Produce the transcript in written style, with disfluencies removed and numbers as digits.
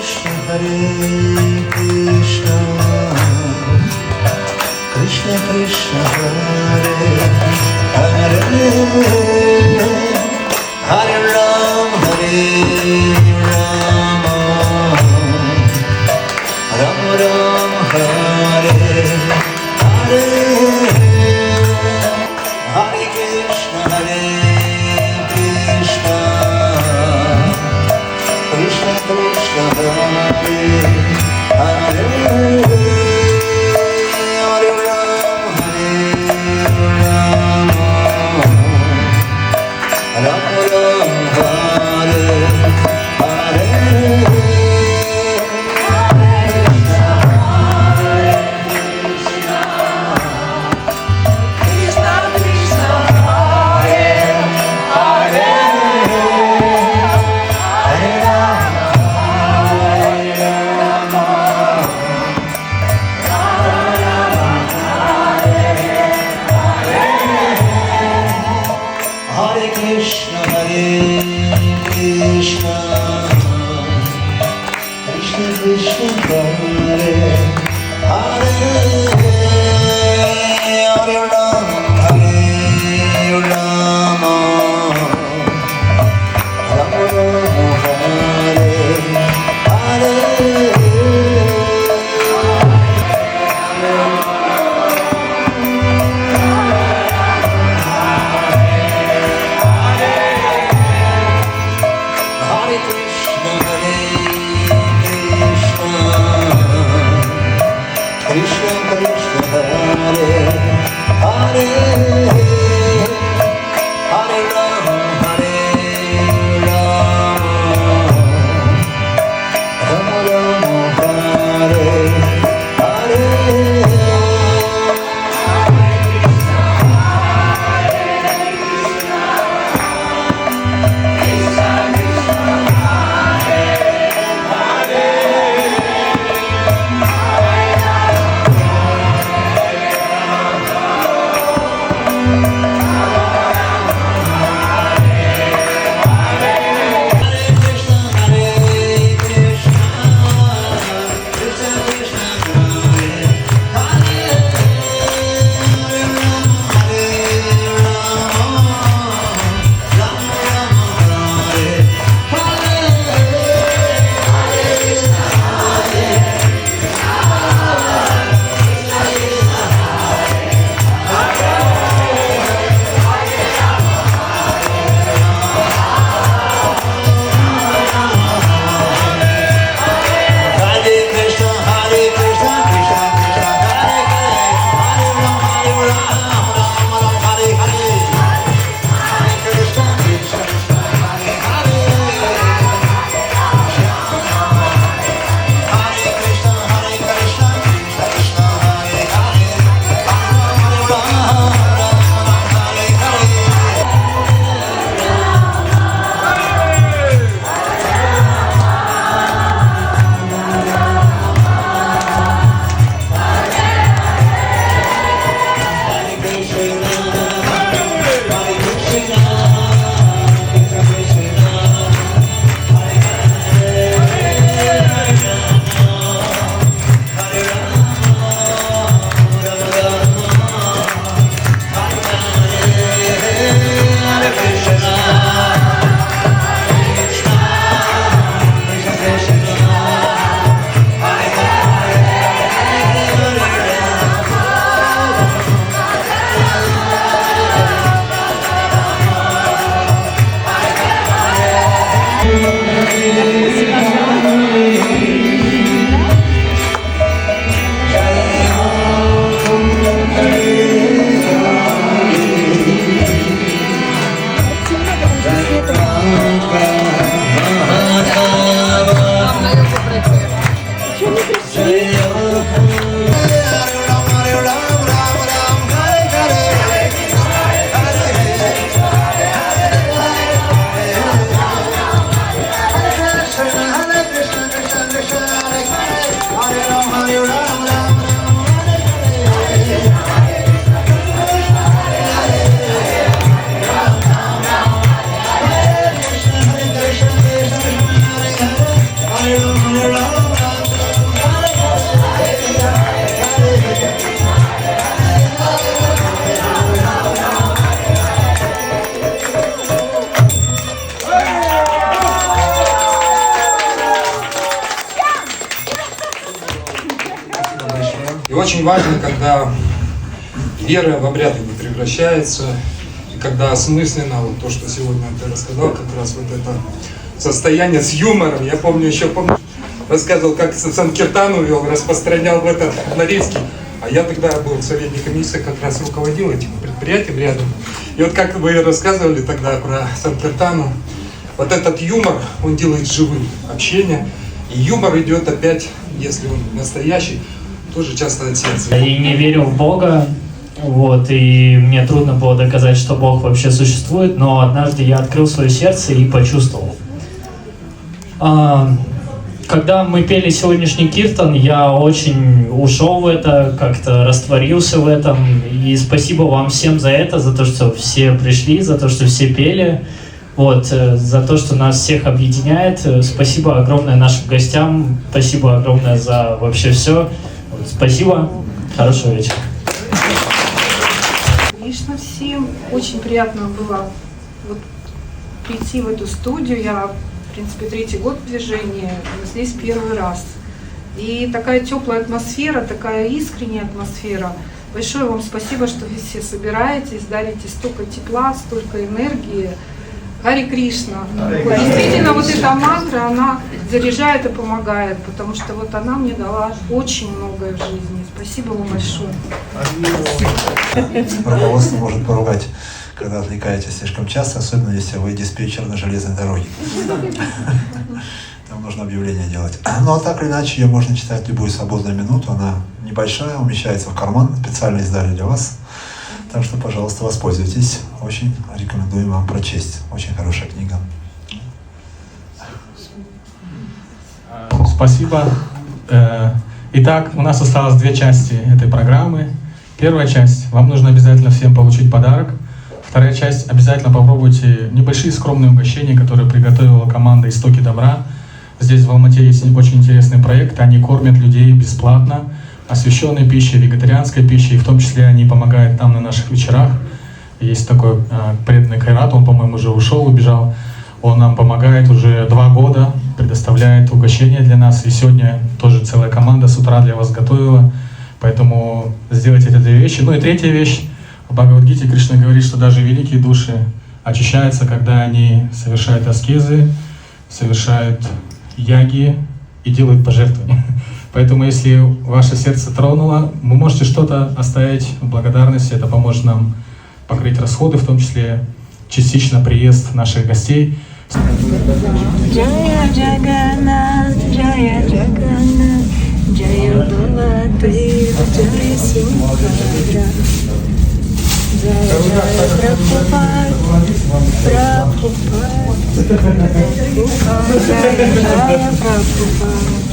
Krishna Krishna Hare Hare Hare Ram Ram Ram Hare Hare Hare Krishna Krishna Krishna Krishna Hare Hare И очень важно, когда вера в обряды не превращается, и когда осмысленно, вот то, что сегодня ты рассказал, как раз вот это состояние с юмором. Я помню, рассказывал, как Санкиртану вел, распространял в этот Норильске. А я тогда был советником министра, как раз руководил этим предприятием рядом. И вот как вы рассказывали тогда про Санкиртану, вот этот юмор, он делает живым общение. И юмор идет опять, если он настоящий, тоже часто от сердца. И не верил в Бога, вот, и мне трудно было доказать, что Бог вообще существует, но однажды я открыл свое сердце и почувствовал. Когда мы пели сегодняшний киртан, я очень ушел в это, как-то растворился в этом, и спасибо вам всем за это, за то, что все пришли, за то, что все пели, вот, за то, что нас всех объединяет. Спасибо огромное нашим гостям, спасибо огромное за вообще все. Спасибо, хорошего вечера. Конечно, всем очень приятно было вот прийти в эту студию. Я, в принципе, 3-й год в движении, но здесь первый раз. И такая теплая атмосфера, такая искренняя атмосфера. Большое вам спасибо, что вы все собираетесь, дарите столько тепла, столько энергии. Хари Кришна. Вот, действительно, вот эта мантра, она заряжает и помогает, потому что вот она мне дала очень многое в жизни. Спасибо вам большое. Руководство может поругать, когда отвлекаетесь слишком часто, особенно если вы диспетчер на железной дороге. Там нужно объявление делать. Ну а так или иначе, ее можно читать любую свободную минуту. Она небольшая, умещается в карман, специально издали для вас. Так что, пожалуйста, воспользуйтесь. Очень рекомендуем вам прочесть. Очень хорошая книга. Спасибо. Итак, у нас осталось 2 части этой программы. Первая часть. Вам нужно обязательно всем получить подарок. Вторая часть. Обязательно попробуйте небольшие скромные угощения, которые приготовила команда «Истоки добра». Здесь в Алмате есть очень интересный проект. Они кормят людей бесплатно, освященной пищей, вегетарианской пищей, в том числе они помогают нам на наших вечерах. Есть такой преданный Кайрат, он, по-моему, уже ушел, убежал. Он нам помогает уже 2 года, предоставляет угощения для нас. И сегодня тоже целая команда с утра для вас готовила. Поэтому сделайте эти 2 вещи. Ну и третья вещь. В Бхагавад-гите Кришна говорит, что даже великие души очищаются, когда они совершают аскезы, совершают яги и делают пожертвования. Поэтому, если ваше сердце тронуло, вы можете что-то оставить в благодарности. Это поможет нам покрыть расходы, в том числе частично приезд наших гостей. Джая Джаганнат, Джая Джаганнат, Джая Баладев, Джая Субхадра, Джая Джая Прабхупад, Прабхупад, Джая Джая Прабхупад.